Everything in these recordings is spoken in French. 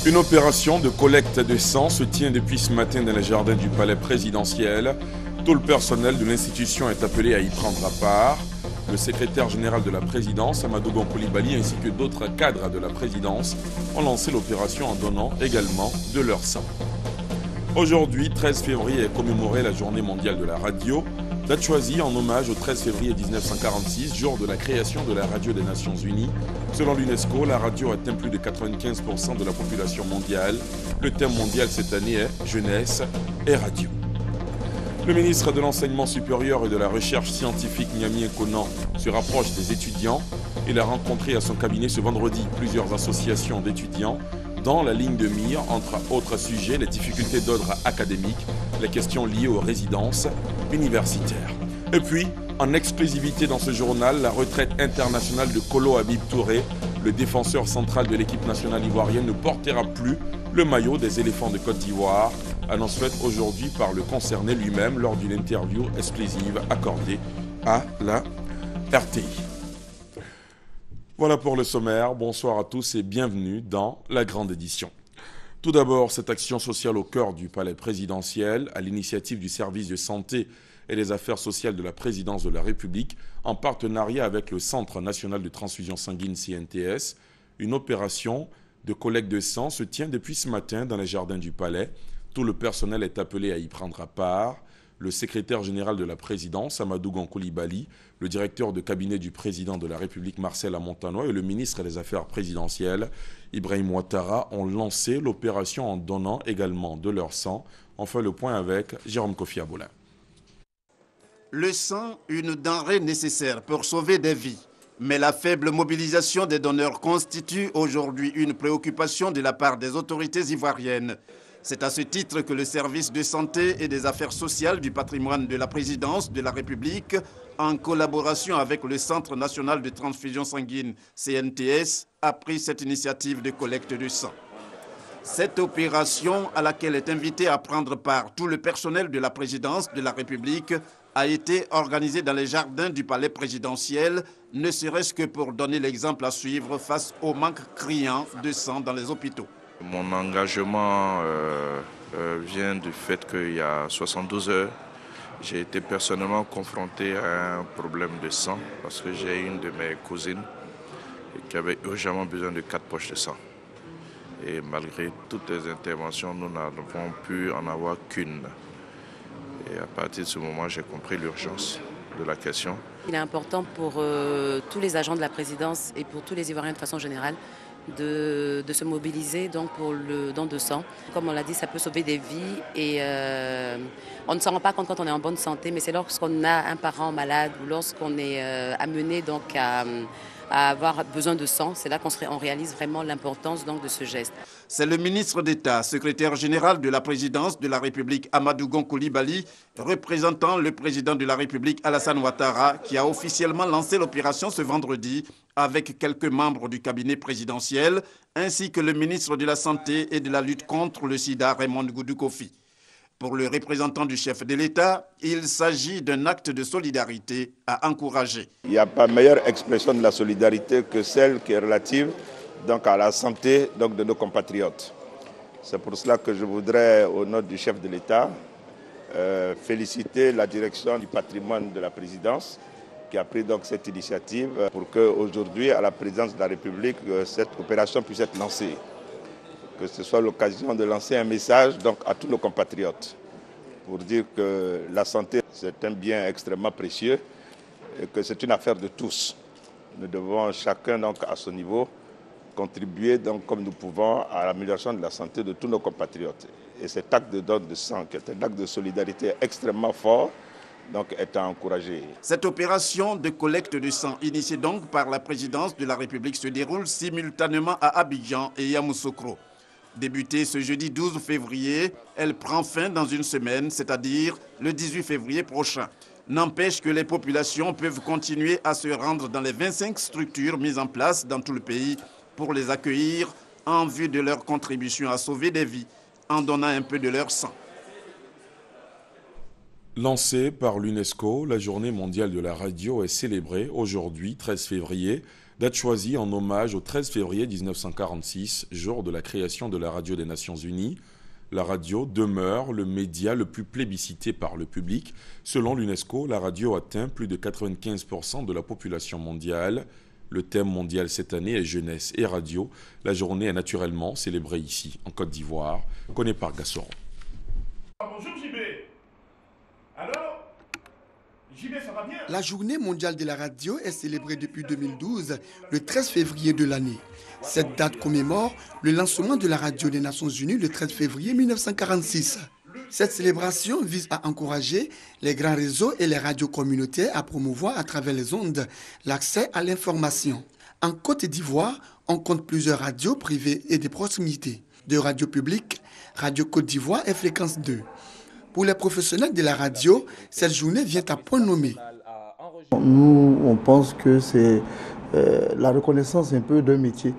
Une opération de collecte de sang se tient depuis ce matin dans les jardins du palais présidentiel. Tout le personnel de l'institution est appelé à y prendre part. Le secrétaire général de la présidence, Amadou Gon Coulibaly, ainsi que d'autres cadres de la présidence ont lancé l'opération en donnant également de leur sang. Aujourd'hui, 13 février, est commémorée la journée mondiale de la radio. Date choisie en hommage au 13 février 1946, jour de la création de la radio des Nations Unies. Selon l'UNESCO, la radio atteint plus de 95% de la population mondiale. Le thème mondial cette année est « Jeunesse et radio ». Le ministre de l'Enseignement supérieur et de la Recherche scientifique, Niamey Konan, se rapproche des étudiants. Il a rencontré à son cabinet ce vendredi plusieurs associations d'étudiants dans la ligne de mire, entre autres sujets, les difficultés d'ordre académique, les questions liées aux résidences universitaires. Et puis, en exclusivité dans ce journal, la retraite internationale de Kolo Habib Touré, le défenseur central de l'équipe nationale ivoirienne, ne portera plus le maillot des éléphants de Côte d'Ivoire, annonce faite aujourd'hui par le concerné lui-même lors d'une interview exclusive accordée à la RTI. Voilà pour le sommaire. Bonsoir à tous et bienvenue dans la grande édition. Tout d'abord, cette action sociale au cœur du palais présidentiel, à l'initiative du service de santé et des affaires sociales de la présidence de la République, en partenariat avec le Centre national de transfusion sanguine CNTS. Une opération de collecte de sang se tient depuis ce matin dans les jardins du palais. Tout le personnel est appelé à y prendre part. Le secrétaire général de la présidence, Amadou Gon Coulibaly, le directeur de cabinet du président de la République, Marcel Amontanois, et le ministre des Affaires présidentielles, Ibrahim Ouattara, ont lancé l'opération en donnant également de leur sang. On fait le point avec Jérôme Kofi Aboulin. Le sang, une denrée nécessaire pour sauver des vies. Mais la faible mobilisation des donneurs constitue aujourd'hui une préoccupation de la part des autorités ivoiriennes. C'est à ce titre que le service de santé et des affaires sociales du patrimoine de la présidence de la République, en collaboration avec le Centre national de transfusion sanguine CNTS, a pris cette initiative de collecte de sang. Cette opération, à laquelle est invité à prendre part tout le personnel de la présidence de la République, a été organisée dans les jardins du palais présidentiel, ne serait-ce que pour donner l'exemple à suivre face au manque criant de sang dans les hôpitaux. Mon engagement vient du fait qu'il y a 72 heures, j'ai été personnellement confronté à un problème de sang parce que j'ai une de mes cousines qui avait urgemment besoin de 4 poches de sang. Et malgré toutes les interventions, nous n'avons pu en avoir qu'une. Et à partir de ce moment, j'ai compris l'urgence de la question. Il est important pour tous les agents de la présidence et pour tous les Ivoiriens de façon générale de se mobiliser donc pour le don de sang. Comme on l'a dit, ça peut sauver des vies et on ne s'en rend pas compte quand on est en bonne santé, mais c'est lorsqu'on a un parent malade ou lorsqu'on est amené donc à avoir besoin de sang, c'est là qu'on réalise vraiment l'importance donc de ce geste. C'est le ministre d'État, secrétaire général de la présidence de la République, Amadou Gon Coulibaly, représentant le président de la République, Alassane Ouattara, qui a officiellement lancé l'opération ce vendredi avec quelques membres du cabinet présidentiel, ainsi que le ministre de la Santé et de la lutte contre le sida, Raymond Goudou Kofi. Pour le représentant du chef de l'État, il s'agit d'un acte de solidarité à encourager. Il n'y a pas meilleure expression de la solidarité que celle qui est relative donc, à la santé donc, de nos compatriotes. C'est pour cela que je voudrais, au nom du chef de l'État, féliciter la direction du patrimoine de la présidence qui a pris donc, cette initiative pour qu'aujourd'hui, à la présidence de la République, cette opération puisse être lancée. Que ce soit l'occasion de lancer un message donc, à tous nos compatriotes pour dire que la santé, c'est un bien extrêmement précieux et que c'est une affaire de tous. Nous devons chacun, donc, à son niveau, contribuer donc, comme nous pouvons à l'amélioration de la santé de tous nos compatriotes. Et cet acte de don de sang, qui est un acte de solidarité extrêmement fort, donc, est à encourager. Cette opération de collecte de sang, initiée donc par la présidence de la République, se déroule simultanément à Abidjan et Yamoussoukro. Débutée ce jeudi 12 février, elle prend fin dans une semaine, c'est-à-dire le 18 février prochain. N'empêche que les populations peuvent continuer à se rendre dans les 25 structures mises en place dans tout le pays pour les accueillir en vue de leur contribution à sauver des vies en donnant un peu de leur sang. Lancée par l'UNESCO, la Journée mondiale de la radio est célébrée aujourd'hui, 13 février, date choisie en hommage au 13 février 1946, jour de la création de la radio des Nations Unies. La radio demeure le média le plus plébiscité par le public. Selon l'UNESCO, la radio atteint plus de 95% de la population mondiale. Le thème mondial cette année est jeunesse et radio. La journée est naturellement célébrée ici, en Côte d'Ivoire, connue par Gassoron. Bonjour JB. Alors, JB, ça va bien? La journée mondiale de la radio est célébrée depuis 2012, le 13 février de l'année. Cette date commémore le lancement de la radio des Nations Unies le 13 février 1946. Cette célébration vise à encourager les grands réseaux et les radios communautaires à promouvoir à travers les ondes l'accès à l'information. En Côte d'Ivoire, on compte plusieurs radios privées et de proximité. De radios publiques, Radio Côte d'Ivoire et Fréquence 2. Pour les professionnels de la radio, cette journée vient à point nommé. Nous, on pense que c'est la reconnaissance un peu d'un métier.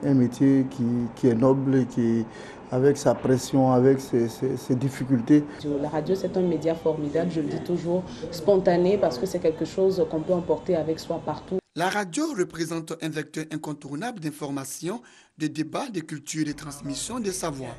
Un métier qui est noble et qui, avec sa pression, avec ses difficultés. La radio, c'est un média formidable, je le dis toujours, spontané, parce que c'est quelque chose qu'on peut emporter avec soi partout. La radio représente un vecteur incontournable d'information, de débat, de culture et de transmission des savoirs.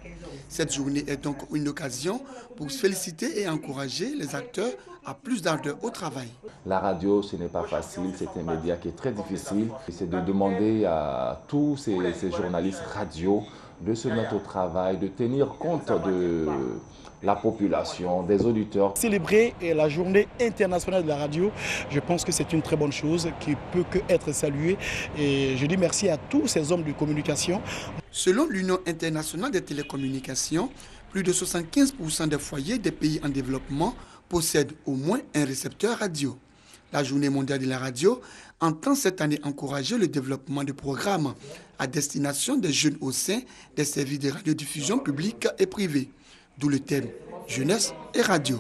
Cette journée est donc une occasion pour féliciter et encourager les acteurs à plus d'ardeur au travail. La radio, ce n'est pas facile, c'est un média qui est très difficile. C'est de demander à tous ces journalistes radio de se mettre au travail, de tenir compte de la population, des auditeurs. Célébrer la journée internationale de la radio, je pense que c'est une très bonne chose qui peut qu'être saluée. Et je dis merci à tous ces hommes de communication. Selon l'Union internationale des télécommunications, plus de 75% des foyers des pays en développement possèdent au moins un récepteur radio. La Journée mondiale de la radio entend cette année encourager le développement de programmes à destination des jeunes au sein des services de radiodiffusion publics et privés. D'où le thème jeunesse et radio.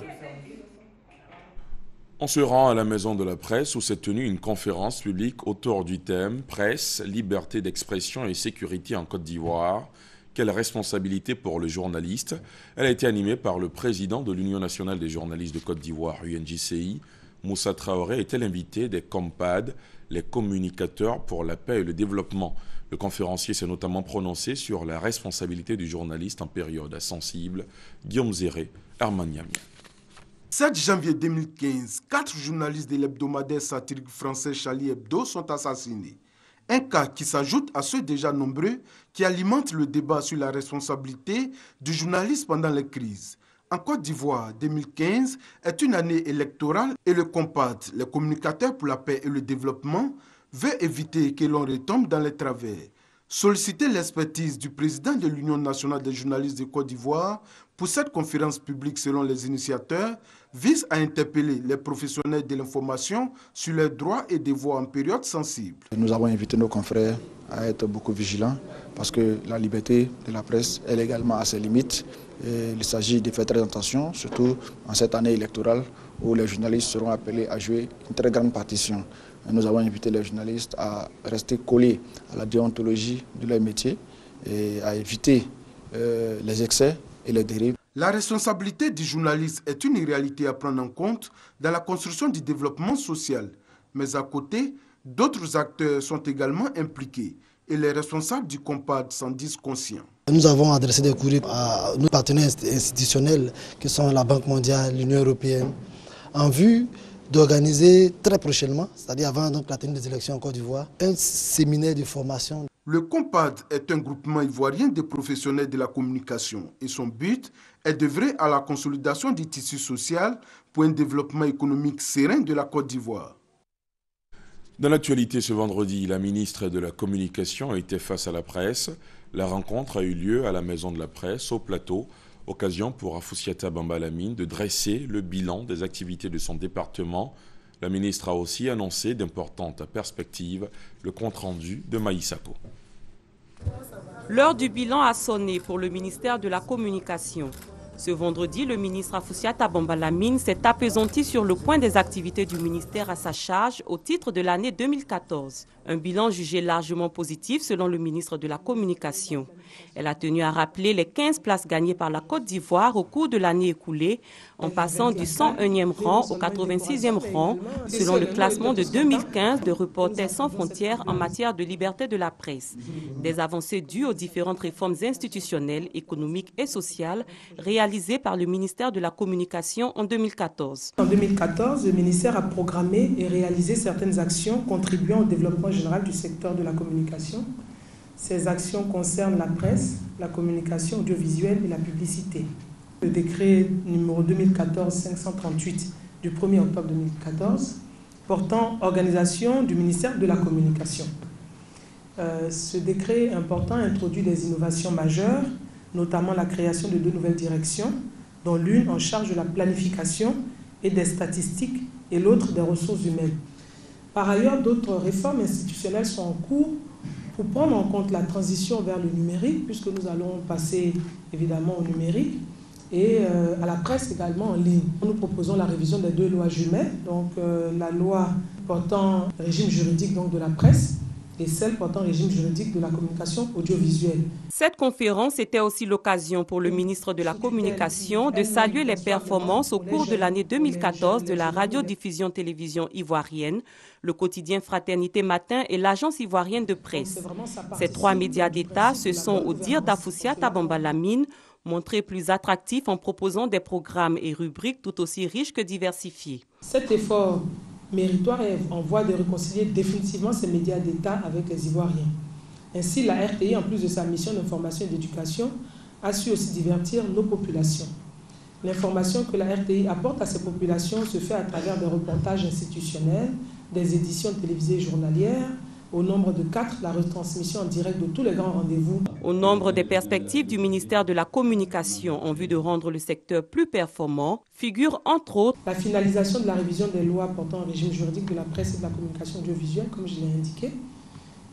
On se rend à la Maison de la Presse où s'est tenue une conférence publique autour du thème « Presse, liberté d'expression et sécurité en Côte d'Ivoire. Quelle responsabilité pour le journaliste ?» Elle a été animée par le président de l'Union nationale des journalistes de Côte d'Ivoire, UNJCI. Moussa Traoré était l'invité des COMPAD, les communicateurs pour la paix et le développement. Le conférencier s'est notamment prononcé sur la responsabilité du journaliste en période sensible. Guillaume Zéré, Armaniamia. 7 janvier 2015, 4 journalistes de l'hebdomadaire satirique français Charlie Hebdo sont assassinés. Un cas qui s'ajoute à ceux déjà nombreux qui alimentent le débat sur la responsabilité du journaliste pendant les crises. En Côte d'Ivoire, 2015 est une année électorale et le COMPAD, les communicateurs pour la paix et le développement, veut éviter que l'on retombe dans les travers. Solliciter l'expertise du président de l'Union nationale des journalistes de Côte d'Ivoire pour cette conférence publique selon les initiateurs vise à interpeller les professionnels de l'information sur leurs droits et devoirs en période sensible. Nous avons invité nos confrères à être beaucoup vigilants parce que la liberté de la presse est également à ses limites. Et il s'agit de faire très attention, surtout en cette année électorale où les journalistes seront appelés à jouer une très grande partition. Nous avons invité les journalistes à rester collés à la déontologie de leur métier et à éviter les excès et les dérives. La responsabilité du journaliste est une réalité à prendre en compte dans la construction du développement social. Mais à côté, d'autres acteurs sont également impliqués et les responsables du COMPAD s'en disent conscients. Nous avons adressé des courriers à nos partenaires institutionnels qui sont la Banque mondiale, l'Union européenne, en vue d'organiser très prochainement, c'est-à-dire avant donc, la tenue des élections en Côte d'Ivoire, un séminaire de formation. Le COMPAD est un groupement ivoirien de professionnels de la communication et son but est d'œuvrer à la consolidation du tissu social pour un développement économique serein de la Côte d'Ivoire. Dans l'actualité ce vendredi, la ministre de la Communication a été face à la presse. La rencontre a eu lieu à la Maison de la Presse, au plateau. Occasion pour Afoussiata Bambalamine de dresser le bilan des activités de son département. La ministre a aussi annoncé d'importantes perspectives, le compte-rendu de Maïsako. L'heure du bilan a sonné pour le ministère de la Communication. Ce vendredi, le ministre Afoussiata Bambalamine s'est appesanti sur le point des activités du ministère à sa charge au titre de l'année 2014. Un bilan jugé largement positif selon le ministre de la Communication. Elle a tenu à rappeler les 15 places gagnées par la Côte d'Ivoire au cours de l'année écoulée, en passant du 101e rang au 86e rang, selon le classement de 2015 de Reporters sans frontières en matière de liberté de la presse. Des avancées dues aux différentes réformes institutionnelles, économiques et sociales réalisées par le ministère de la Communication en 2014. En 2014, le ministère a programmé et réalisé certaines actions contribuant au développement général du secteur de la communication. Ces actions concernent la presse, la communication audiovisuelle et la publicité. Le décret numéro 2014-538 du 1er octobre 2014 portant organisation du ministère de la Communication. Ce décret important introduit des innovations majeures, notamment la création de 2 nouvelles directions, dont l'une en charge de la planification et des statistiques et l'autre des ressources humaines. Par ailleurs, d'autres réformes institutionnelles sont en cours pour prendre en compte la transition vers le numérique, puisque nous allons passer évidemment au numérique, et à la presse également en ligne. Nous proposons la révision des 2 lois jumelles, donc la loi portant régime juridique donc, de la presse et celle portant régime juridique de la communication audiovisuelle. Cette conférence était aussi l'occasion pour le ministre de la Communication de saluer les performances au cours de l'année 2014 de la radiodiffusion-télévision ivoirienne, le quotidien Fraternité Matin et l'agence ivoirienne de presse. Ces 3 médias d'État se sont, au dire d'Afoussiata Bambalamine, montrés plus attractifs en proposant des programmes et rubriques tout aussi riches que diversifiés. Cet effort méritoire est en voie de réconcilier définitivement ces médias d'État avec les Ivoiriens. Ainsi, la RTI, en plus de sa mission d'information et d'éducation, a su aussi divertir nos populations. L'information que la RTI apporte à ces populations se fait à travers des reportages institutionnels, des éditions télévisées journalières, au nombre de 4, la retransmission en direct de tous les grands rendez-vous. Au nombre des perspectives du ministère de la Communication en vue de rendre le secteur plus performant, figure entre autres la finalisation de la révision des lois portant un régime juridique de la presse et de la communication audiovisuelle, comme je l'ai indiqué,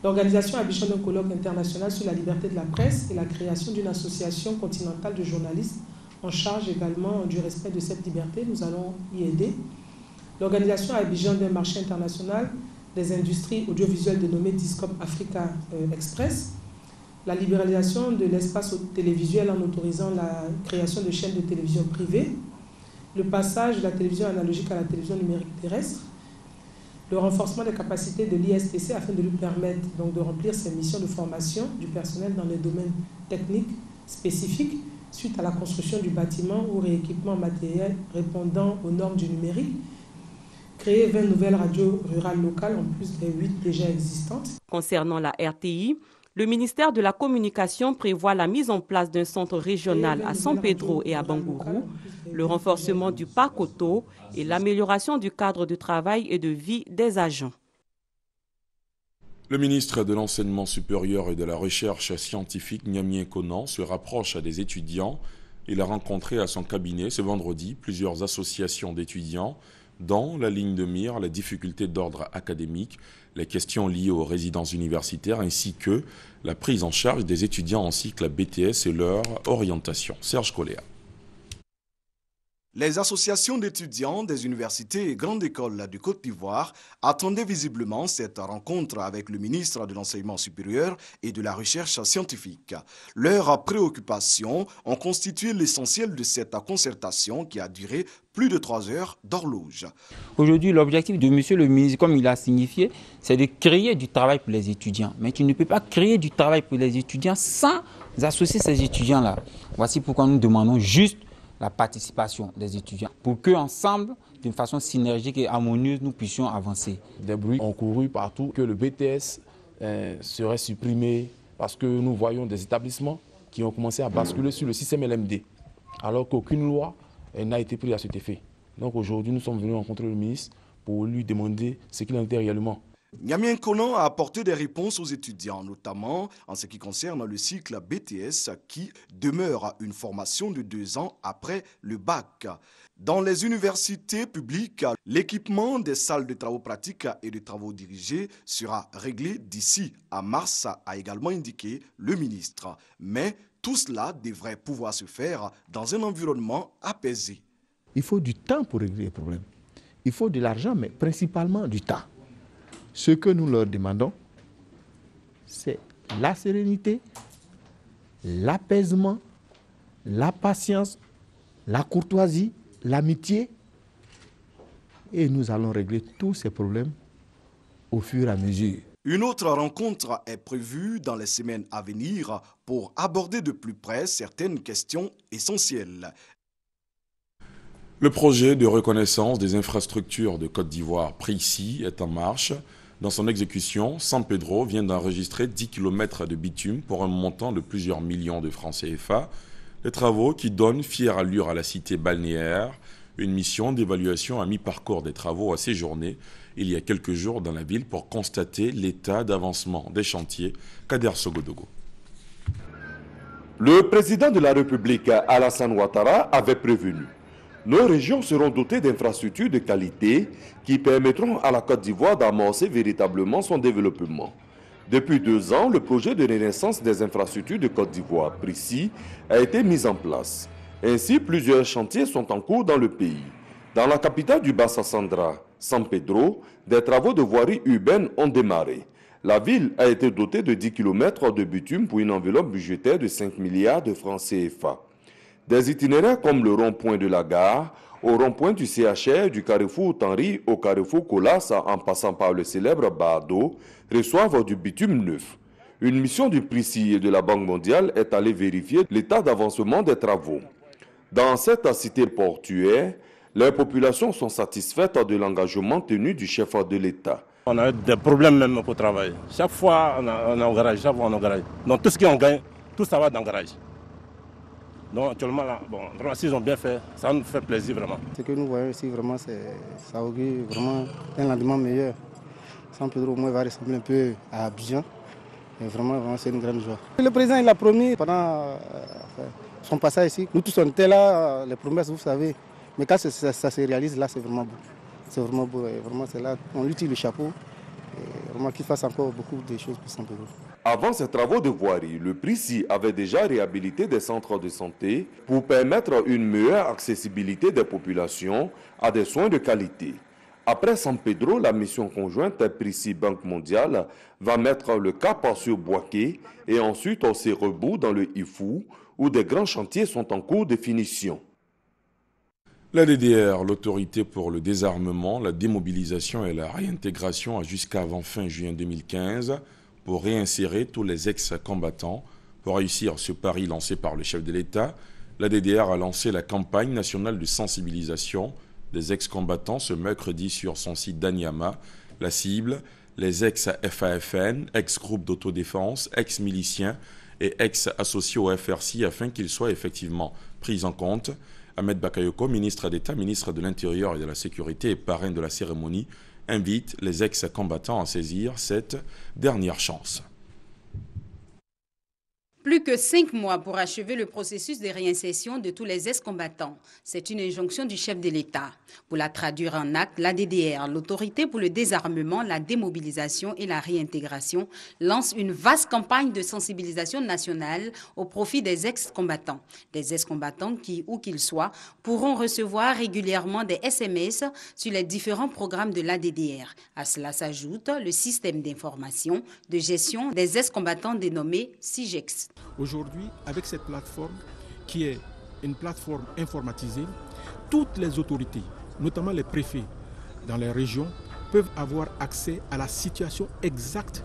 l'organisation à Abidjan d'un colloque international sur la liberté de la presse et la création d'une association continentale de journalistes en charge également du respect de cette liberté. Nous allons y aider. L'organisation à Abidjan d'un marché international des industries audiovisuelles dénommées Discop Africa Express, la libéralisation de l'espace télévisuel en autorisant la création de chaînes de télévision privées, le passage de la télévision analogique à la télévision numérique terrestre, le renforcement des capacités de l'ISTC afin de lui permettre donc de remplir ses missions de formation du personnel dans les domaines techniques spécifiques suite à la construction du bâtiment ou rééquipement matériel répondant aux normes du numérique, créer 20 nouvelles radios rurales locales en plus des 8 déjà existantes. Concernant la RTI, le ministère de la Communication prévoit la mise en place d'un centre régional à San Pedro et à Bangourou, le renforcement du parc auto et l'amélioration du cadre de travail et de vie des agents. Le ministre de l'Enseignement supérieur et de la Recherche scientifique, Niamien Konan, se rapproche à des étudiants. Il a rencontré à son cabinet ce vendredi plusieurs associations d'étudiants dans la ligne de mire les difficultés d'ordre académique, les questions liées aux résidences universitaires ainsi que la prise en charge des étudiants en cycle BTS et leur orientation. Serge Coléa. Les associations d'étudiants des universités et grandes écoles du Côte d'Ivoire attendaient visiblement cette rencontre avec le ministre de l'Enseignement supérieur et de la Recherche scientifique. Leurs préoccupations ont constitué l'essentiel de cette concertation qui a duré plus de 3 heures d'horloge. Aujourd'hui, l'objectif de monsieur le ministre, comme il a signifié, c'est de créer du travail pour les étudiants. Mais tu ne peux pas créer du travail pour les étudiants sans associer ces étudiants-là. Voici pourquoi nous demandons juste la participation des étudiants pour qu'ensemble, d'une façon synergique et harmonieuse, nous puissions avancer. Des bruits ont couru partout que le BTS serait supprimé parce que nous voyons des établissements qui ont commencé à basculer sur le système LMD alors qu'aucune loi n'a été prise à cet effet. Donc aujourd'hui, nous sommes venus rencontrer le ministre pour lui demander ce qu'il en était réellement. Niamien Konan a apporté des réponses aux étudiants, notamment en ce qui concerne le cycle BTS qui demeure une formation de 2 ans après le bac. Dans les universités publiques, l'équipement des salles de travaux pratiques et de travaux dirigés sera réglé d'ici à mars, a également indiqué le ministre. Mais Tout cela devrait pouvoir se faire dans un environnement apaisé. Il faut du temps pour régler les problèmes. Il faut de l'argent, mais principalement du temps. Ce que nous leur demandons, c'est la sérénité, l'apaisement, la patience, la courtoisie, l'amitié. Et nous allons régler tous ces problèmes au fur et à mesure. Une autre rencontre est prévue dans les semaines à venir pour aborder de plus près certaines questions essentielles. Le projet de reconnaissance des infrastructures de Côte d'Ivoire précis est en marche. Dans son exécution, San Pedro vient d'enregistrer 10 km de bitume pour un montant de plusieurs millions de francs CFA. Des travaux qui donnent fière allure à la cité balnéaire. Une mission d'évaluation à mi-parcours des travaux a séjourné il y a quelques jours dans la ville pour constater l'état d'avancement des chantiers. Kader Sogodogo. Le président de la République, Alassane Ouattara, avait prévenu. Nos régions seront dotées d'infrastructures de qualité qui permettront à la Côte d'Ivoire d'amorcer véritablement son développement. Depuis 2 ans, le projet de renaissance des infrastructures de Côte d'Ivoire, précis, a été mis en place. Ainsi, plusieurs chantiers sont en cours dans le pays. Dans la capitale du Bassa-Sandra, San Pedro, des travaux de voirie urbaine ont démarré. La ville a été dotée de 10 km de bitume pour une enveloppe budgétaire de 5 milliards de francs CFA. Des itinéraires comme le rond-point de la gare, au rond-point du CHR, du carrefour Tanri au carrefour Colas, en passant par le célèbre Bardo, reçoivent du bitume neuf. Une mission du PRICI et de la Banque mondiale est allée vérifier l'état d'avancement des travaux. Dans cette cité portuaire, les populations sont satisfaites de l'engagement tenu du chef de l'État. On a des problèmes même pour travailler. Chaque fois, on est au garage, chaque fois on est au garage. Donc tout ce qu'on gagne, tout ça va dans le garage. Donc actuellement, là, bon, vraiment, s'ils ont bien fait, ça nous fait plaisir vraiment. Ce que nous voyons ici, vraiment, ça augure vraiment un lendemain meilleur. San Pedro au moins va ressembler un peu à Abidjan. Et vraiment, c'est une grande joie. Le président, il a promis pendant son passage ici. Nous tous, on était là, les promesses, vous savez. Mais quand ça se réalise, là, c'est vraiment beau. C'est vraiment beau. Et vraiment, c'est là, on lui tire le chapeau. Et vraiment, qu'il fasse encore beaucoup de choses pour San Pedro. Avant ces travaux de voirie, le PRICI avait déjà réhabilité des centres de santé pour permettre une meilleure accessibilité des populations à des soins de qualité. Après San Pedro, la mission conjointe PRICI-Banque mondiale va mettre le cap sur Boaké et ensuite au Sérebou dans le Ifou, où des grands chantiers sont en cours de finition. La DDR, l'autorité pour le désarmement, la démobilisation et la réintégration, a jusqu'avant fin juin 2015 pour réinsérer tous les ex-combattants. Pour réussir ce pari lancé par le chef de l'État, la DDR a lancé la campagne nationale de sensibilisation des ex-combattants ce mercredi sur son site d'Anyama. La cible, les ex-FAFN, ex-groupes d'autodéfense, ex-miliciens et ex-associés au FRC afin qu'ils soient effectivement pris en compte. Ahmed Bakayoko, ministre d'État, ministre de l'Intérieur et de la Sécurité et parrain de la cérémonie, invite les ex-combattants à saisir cette dernière chance. Plus que 5 mois pour achever le processus de réinsertion de tous les ex-combattants. C'est une injonction du chef de l'État. Pour la traduire en acte, la DDR, l'autorité pour le désarmement, la démobilisation et la réintégration, lance une vaste campagne de sensibilisation nationale au profit des ex-combattants. Des ex-combattants qui, où qu'ils soient, pourront recevoir régulièrement des SMS sur les différents programmes de la DDR. À cela s'ajoute le système d'information de gestion des ex-combattants dénommé SIGEX. Aujourd'hui, avec cette plateforme qui est une plateforme informatisée, toutes les autorités, notamment les préfets dans les régions, peuvent avoir accès à la situation exacte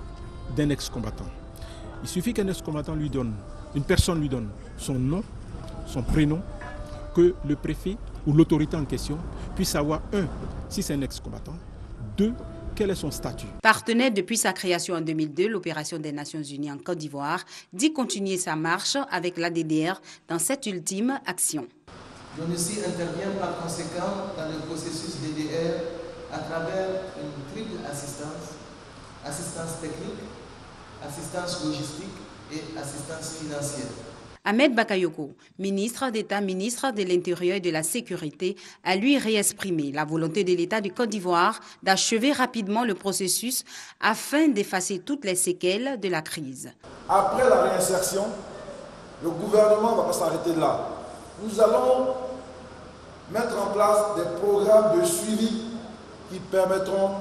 d'un ex-combattant. Il suffit qu'un ex-combattant lui donne, une personne lui donne son nom, son prénom, que le préfet ou l'autorité en question puisse savoir, 1, si c'est un ex-combattant, 2, quel est son statut. Partenaire depuis sa création en 2002, l'opération des Nations Unies en Côte d'Ivoire dit continuer sa marche avec la DDR dans cette ultime action. L'ONUCI intervient par conséquent dans le processus DDR à travers une triple assistance, assistance technique, assistance logistique et assistance financière. Ahmed Bakayoko, ministre d'État, ministre de l'Intérieur et de la Sécurité, a lui réexprimé la volonté de l'État du Côte d'Ivoire d'achever rapidement le processus afin d'effacer toutes les séquelles de la crise. Après la réinsertion, Le gouvernement ne va pas s'arrêter là. Nous allons mettre en place des programmes de suivi qui permettront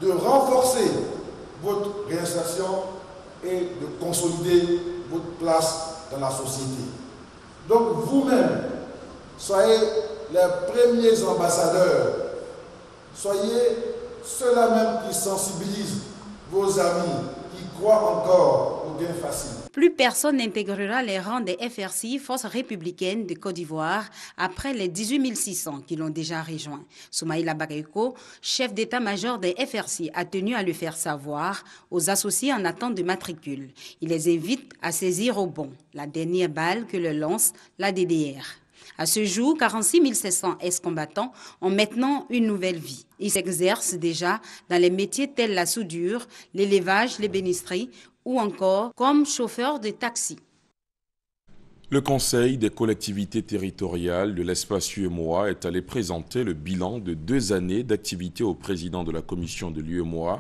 de renforcer votre réinsertion et de consolider votre place dans la société. Donc vous-même, soyez les premiers ambassadeurs, soyez ceux-là même qui sensibilisent vos amis, qui croient encore au gain facile. Plus personne n'intégrera les rangs des FRCI, Forces républicaines de Côte d'Ivoire, après les 18 600 qui l'ont déjà rejoint. Soumaïla Bagayoko, chef d'état-major des FRCI, a tenu à le faire savoir aux associés en attente de matricule. Il les invite à saisir au bon la dernière balle que le lance la DDR. À ce jour, 46 700 ex-combattants ont maintenant une nouvelle vie. Ils s'exercent déjà dans les métiers tels la soudure, l'élevage, l'ébénisterie ou encore comme chauffeur de taxi. Le Conseil des collectivités territoriales de l'espace UEMOA est allé présenter le bilan de 2 années d'activité au président de la commission de l'UEMOA.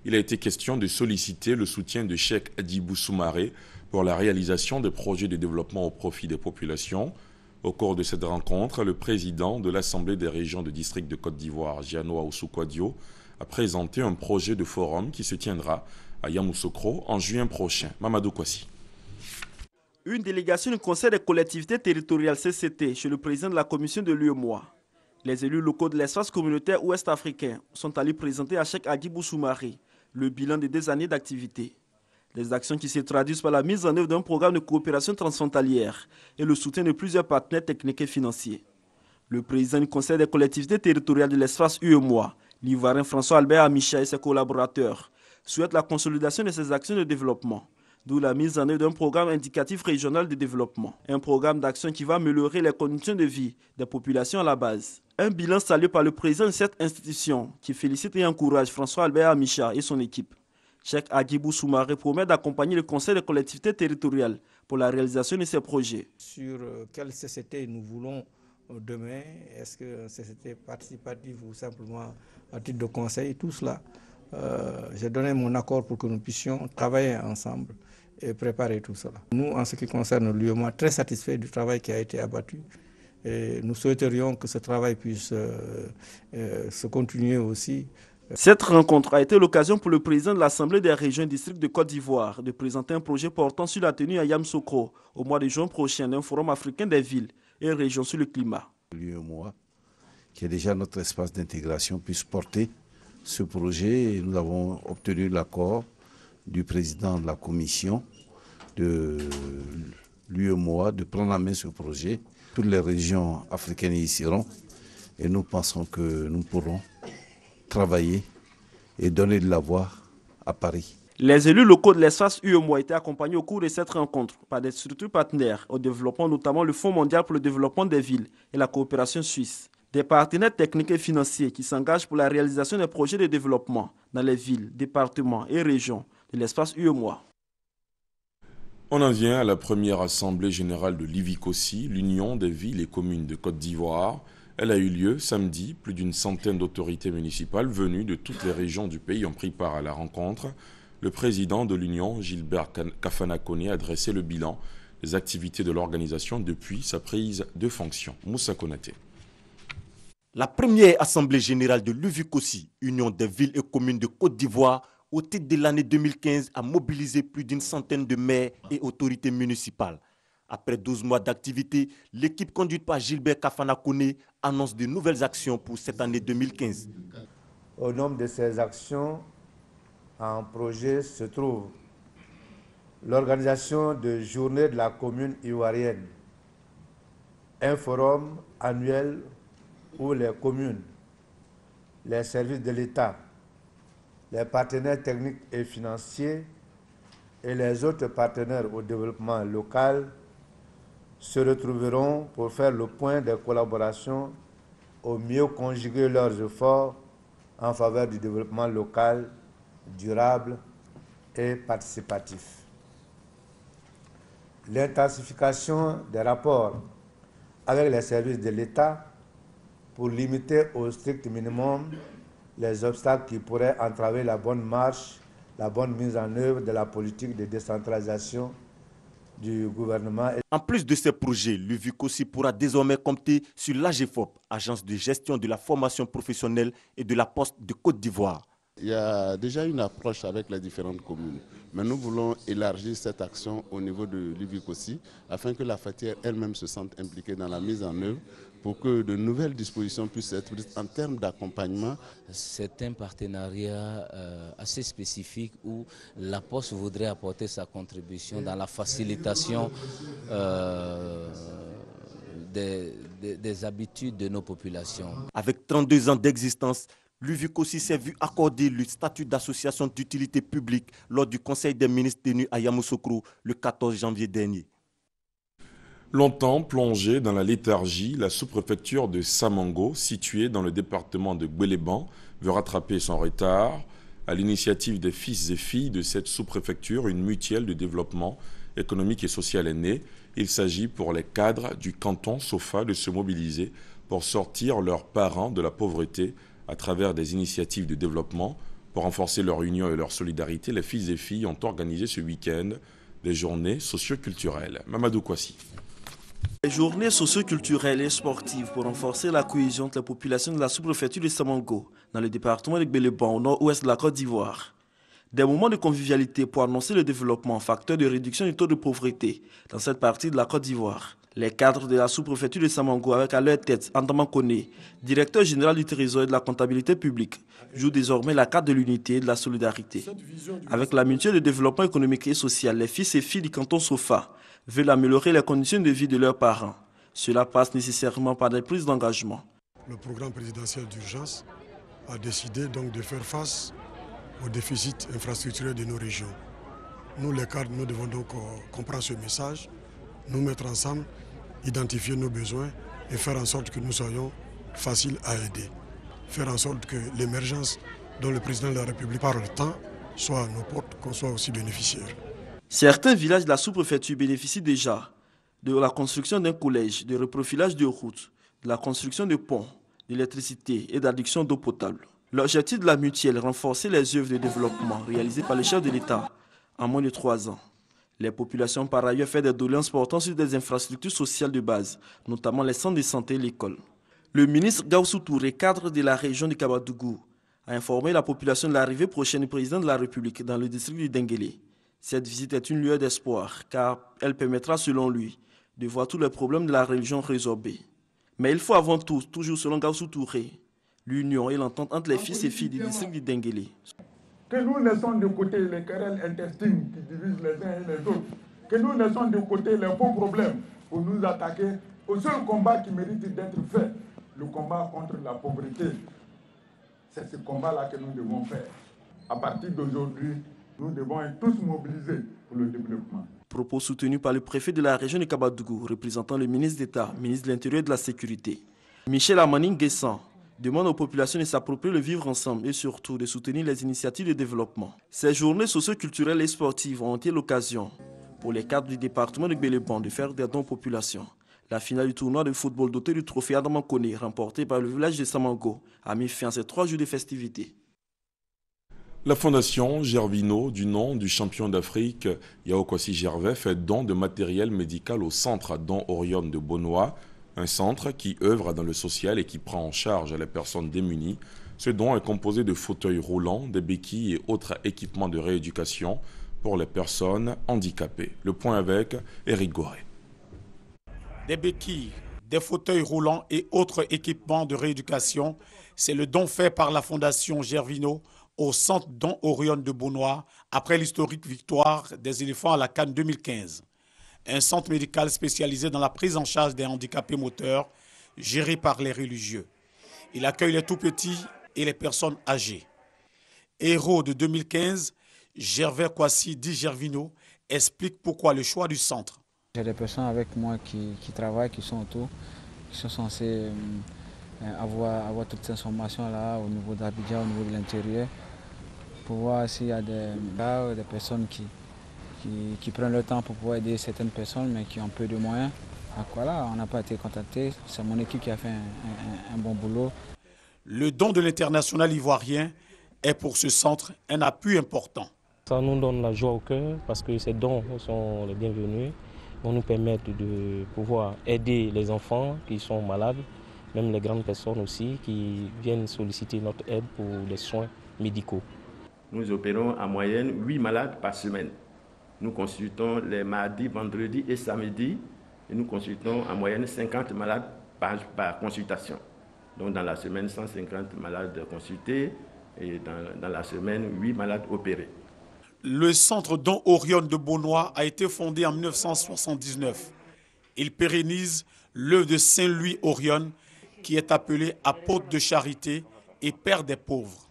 Il a été question de solliciter le soutien de Cheikh Hadjibou Soumaré pour la réalisation des projets de développement au profit des populations. Au cours de cette rencontre, le président de l'Assemblée des régions de district de Côte d'Ivoire, Giano Aoussoukwadio, a présenté un projet de forum qui se tiendra à Yamoussoukro en juin prochain. Mamadou Kwasi. Une délégation du Conseil des collectivités territoriales CCT chez le président de la commission de l'UEMOA. Les élus locaux de l'espace communautaire ouest-africain sont allés présenter à Cheikh Hadjibou Soumaré le bilan de 2 années d'activité. Des actions qui se traduisent par la mise en œuvre d'un programme de coopération transfrontalière et le soutien de plusieurs partenaires techniques et financiers. Le président du Conseil des collectivités territoriales de l'espace UEMOA, l'Ivoirien François-Albert Amicha et ses collaborateurs, souhaitent la consolidation de ces actions de développement, d'où la mise en œuvre d'un programme indicatif régional de développement, un programme d'action qui va améliorer les conditions de vie des populations à la base. Un bilan salué par le président de cette institution qui félicite et encourage François-Albert Amicha et son équipe. Cheikh Hadjibou Soumaré promet d'accompagner le Conseil des collectivités territoriales pour la réalisation de ces projets. Sur quelle CCT nous voulons demain, est-ce que CCT participative ou simplement à titre de conseil, tout cela, j'ai donné mon accord pour que nous puissions travailler ensemble et préparer tout cela. Nous, en ce qui concerne l'UEMOA, très satisfaits du travail qui a été abattu et nous souhaiterions que ce travail puisse se continuer aussi. Cette rencontre a été l'occasion pour le président de l'Assemblée des régions et districts de Côte d'Ivoire de présenter un projet portant sur la tenue à Yamoussoukro au mois de juin prochain d'un forum africain des villes et régions sur le climat. L'UEMOA, qui est déjà notre espace d'intégration, puisse porter ce projet et nous avons obtenu l'accord du président de la commission de l'UEMOA de prendre en main ce projet. Toutes les régions africaines y seront et nous pensons que nous pourrons travailler et donner de la voix à Paris. Les élus locaux de l'espace UEMOA étaient accompagnés au cours de cette rencontre par des structures partenaires au développement, notamment le Fonds mondial pour le développement des villes et la coopération suisse. Des partenaires techniques et financiers qui s'engagent pour la réalisation des projets de développement dans les villes, départements et régions de l'espace UEMOA. On en vient à la première assemblée générale de l'IVICOSI, l'Union des villes et communes de Côte d'Ivoire. Elle a eu lieu samedi. Plus d'une centaine d'autorités municipales venues de toutes les régions du pays ont pris part à la rencontre. Le président de l'Union, Gilbert Kafana Koné, a dressé le bilan des activités de l'organisation depuis sa prise de fonction. Moussa Konaté. La première assemblée générale de l'UVICOSI, Union des villes et communes de Côte d'Ivoire, au titre de l'année 2015, a mobilisé plus d'une centaine de maires et autorités municipales. Après 12 mois d'activité, l'équipe conduite par Gilbert Kafana Koné annonce de nouvelles actions pour cette année 2015. Au nombre de ces actions, en projet se trouve l'organisation de journées de la commune ivoirienne, un forum annuel où les communes, les services de l'État, les partenaires techniques et financiers et les autres partenaires au développement local se retrouveront pour faire le point des collaborations au mieux conjuguer leurs efforts en faveur du développement local, durable et participatif. L'intensification des rapports avec les services de l'État pour limiter au strict minimum les obstacles qui pourraient entraver la bonne marche, la bonne mise en œuvre de la politique de décentralisation du gouvernement. En plus de ces projets, l'UVICOSI pourra désormais compter sur l'AGEFOP, Agence de gestion de la formation professionnelle et de la Poste de Côte d'Ivoire. Il y a déjà une approche avec les différentes communes, mais nous voulons élargir cette action au niveau de l'UVICOSI afin que la FATIER elle-même se sente impliquée dans la mise en œuvre pour que de nouvelles dispositions puissent être prises en termes d'accompagnement. C'est un partenariat assez spécifique où la Poste voudrait apporter sa contribution dans la facilitation des habitudes de nos populations. Avec 32 ans d'existence, l'UVICOSI s'est vu accorder le statut d'association d'utilité publique lors du Conseil des ministres tenu à Yamoussoukro le 14 janvier dernier. Longtemps plongée dans la léthargie, la sous-préfecture de Samango, située dans le département de Gbeleban, veut rattraper son retard. À l'initiative des fils et filles de cette sous-préfecture, une mutuelle de développement économique et social est née. Il s'agit pour les cadres du canton Sofa de se mobiliser pour sortir leurs parents de la pauvreté à travers des initiatives de développement. Pour renforcer leur union et leur solidarité, les fils et filles ont organisé ce week-end des journées socio-culturelles. Mamadou Kouassi. Les journées socio-culturelles et sportives pour renforcer la cohésion entre les populations de la sous-préfecture de Samango, dans le département de Gbeleban, au nord-ouest de la Côte d'Ivoire. Des moments de convivialité pour annoncer le développement, facteur de réduction du taux de pauvreté dans cette partie de la Côte d'Ivoire. Les cadres de la sous-préfecture de Samango, avec à leur tête Andaman Kone, directeur général du Trésor et de la comptabilité publique, jouent désormais la carte de l'unité et de la solidarité. Avec la mutuelle de développement économique et social, les fils et filles du canton Sofa veulent améliorer les conditions de vie de leurs parents. Cela passe nécessairement par des prises d'engagement. Le programme présidentiel d'urgence a décidé donc de faire face au déficit infrastructurel de nos régions. Nous, les cadres, nous devons donc comprendre ce message, nous mettre ensemble, identifier nos besoins et faire en sorte que nous soyons faciles à aider. Faire en sorte que l'émergence dont le président de la République parle tant soit à nos portes, qu'on soit aussi bénéficiaires. Certains villages de la sous-préfecture bénéficient déjà de la construction d'un collège, de reprofilage de routes, de la construction de ponts, d'électricité et d'adduction d'eau potable. L'objectif de la mutuelle est renforcer les œuvres de développement réalisées par le chef de l'État en moins de 3 ans. Les populations par ailleurs font des doléances portant sur des infrastructures sociales de base, notamment les centres de santé et l'école. Le ministre Gaussou Touré, cadre de la région de Kabadougou, a informé la population de l'arrivée prochaine du président de la République dans le district du Denguélé. Cette visite est une lueur d'espoir car elle permettra selon lui de voir tous les problèmes de la religion résorbés. Mais il faut avant tout, toujours selon Gaussou Touré, l'union et l'entente entre les fils et filles du district du Denguélé. Que nous laissons de côté les querelles intestines qui divisent les uns et les autres. Que nous laissons de côté les faux problèmes pour nous attaquer au seul combat qui mérite d'être fait, le combat contre la pauvreté. C'est ce combat-là que nous devons faire. À partir d'aujourd'hui, nous devons être tous mobilisés pour le développement. Propos soutenus par le préfet de la région de Kabadougou, représentant le ministre d'État, ministre de l'Intérieur et de la Sécurité. Michel Amaning Guessan demande aux populations de s'approprier le vivre ensemble et surtout de soutenir les initiatives de développement. Ces journées socio-culturelles et sportives ont été l'occasion pour les cadres du département de Gbeleban de faire des dons aux populations. La finale du tournoi de football doté du trophée Andaman Kone, remporté par le village de Samango, a mis fin à ces 3 jours de festivités. La fondation Gervino, du nom du champion d'Afrique Yao Kwasi Gervais, fait don de matériel médical au centre Don Orion de Bonois, un centre qui œuvre dans le social et qui prend en charge les personnes démunies. Ce don est composé de fauteuils roulants, des béquilles et autres équipements de rééducation pour les personnes handicapées. Le point avec Éric Goré. Des béquilles, des fauteuils roulants et autres équipements de rééducation, c'est le don fait par la fondation Gervino au centre Don Orion de Bonois après l'historique victoire des éléphants à la CAN 2015. Un centre médical spécialisé dans la prise en charge des handicapés moteurs, géré par les religieux. Il accueille les tout-petits et les personnes âgées. Héros de 2015, Gervais Kwasi dit Gervino explique pourquoi le choix du centre. J'ai des personnes avec moi qui travaillent, qui sont autour, qui sont censées avoir toutes ces informations-là au niveau d'Abidjan, au niveau de l'intérieur, pour voir s'il y a des personnes qui prennent le temps pour pouvoir aider certaines personnes, mais qui ont peu de moyens. Donc voilà, on n'a pas été contactés. C'est mon équipe qui a fait un bon boulot. Le don de l'international ivoirien est pour ce centre un appui important. Ça nous donne la joie au cœur parce que ces dons sont les bienvenus vont nous permettre de pouvoir aider les enfants qui sont malades, même les grandes personnes aussi qui viennent solliciter notre aide pour les soins médicaux. Nous opérons en moyenne 8 malades par semaine. Nous consultons les mardis, vendredis et samedis et nous consultons en moyenne 50 malades par consultation. Donc dans la semaine, 150 malades consultés et dans la semaine, 8 malades opérés. Le centre Don Orion de Beaunois a été fondé en 1979. Il pérennise l'œuvre de Saint-Louis Orion qui est appelé apôtre de charité et père des pauvres.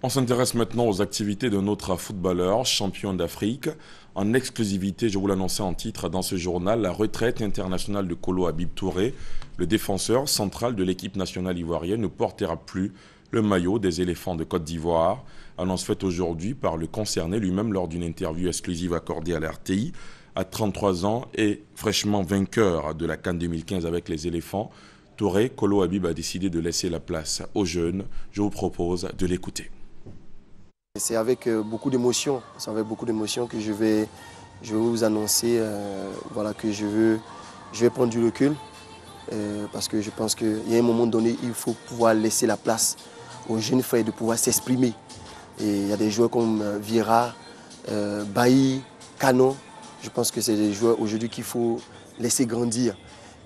On s'intéresse maintenant aux activités d'un autre footballeur, champion d'Afrique. En exclusivité, je vous l'annonçais en titre dans ce journal, la retraite internationale de Kolo Habib Touré, le défenseur central de l'équipe nationale ivoirienne, ne portera plus le maillot des éléphants de Côte d'Ivoire. Annonce faite aujourd'hui par le concerné lui-même lors d'une interview exclusive accordée à l'RTI. À 33 ans et fraîchement vainqueur de la CAN 2015 avec les éléphants, Touré, Kolo Habib a décidé de laisser la place aux jeunes. Je vous propose de l'écouter. C'est avec beaucoup d'émotion, que je vais vous annoncer voilà, que je vais prendre du recul parce que je pense qu'il y a un moment donné, il faut pouvoir laisser la place aux jeunes frères de pouvoir s'exprimer. Et il y a des joueurs comme Vieira, Bailly, Canon. Je pense que c'est des joueurs aujourd'hui qu'il faut laisser grandir.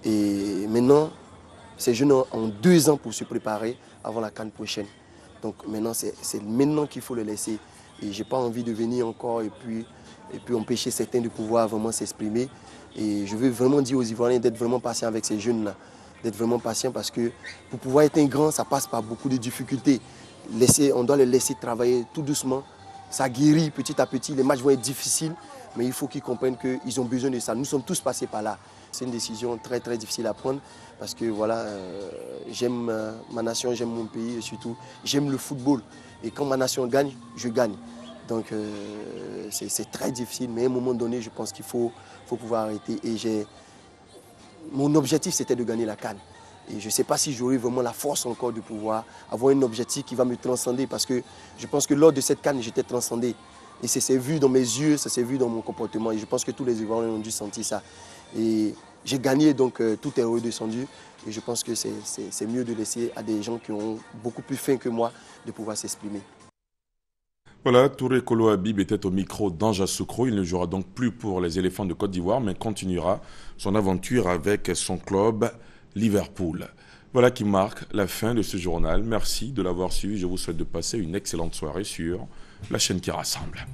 Et maintenant, ces jeunes ont 2 ans pour se préparer avant la CAN prochaine. Donc maintenant, c'est maintenant qu'il faut le laisser. Et je n'ai pas envie de venir encore et puis empêcher certains de pouvoir vraiment s'exprimer. Et je veux vraiment dire aux Ivoiriens d'être vraiment patients avec ces jeunes-là. D'être vraiment patients parce que pour pouvoir être un grand, ça passe par beaucoup de difficultés. On doit les laisser travailler tout doucement. Ça guérit petit à petit. Les matchs vont être difficiles, mais il faut qu'ils comprennent qu'ils ont besoin de ça. Nous sommes tous passés par là. C'est une décision très très difficile à prendre parce que voilà, j'aime ma nation, j'aime mon pays et surtout j'aime le football. Et quand ma nation gagne, je gagne. Donc c'est très difficile, mais à un moment donné, je pense qu'il faut pouvoir arrêter. Et mon objectif, c'était de gagner la CAN. Et je ne sais pas si j'aurai vraiment la force encore de pouvoir avoir un objectif qui va me transcender parce que je pense que lors de cette CAN, j'étais transcendé. Et ça s'est vu dans mes yeux, ça s'est vu dans mon comportement. Et je pense que tous les Ivoiriens ont dû sentir ça. Et j'ai gagné, donc tout est redescendu. Et je pense que c'est mieux de laisser à des gens qui ont beaucoup plus faim que moi de pouvoir s'exprimer. Voilà, Touré Kolo Habib était au micro d'Anja Soukro. Il ne jouera donc plus pour les éléphants de Côte d'Ivoire, mais continuera son aventure avec son club Liverpool. Voilà qui marque la fin de ce journal. Merci de l'avoir suivi. Je vous souhaite de passer une excellente soirée sur la chaîne qui rassemble.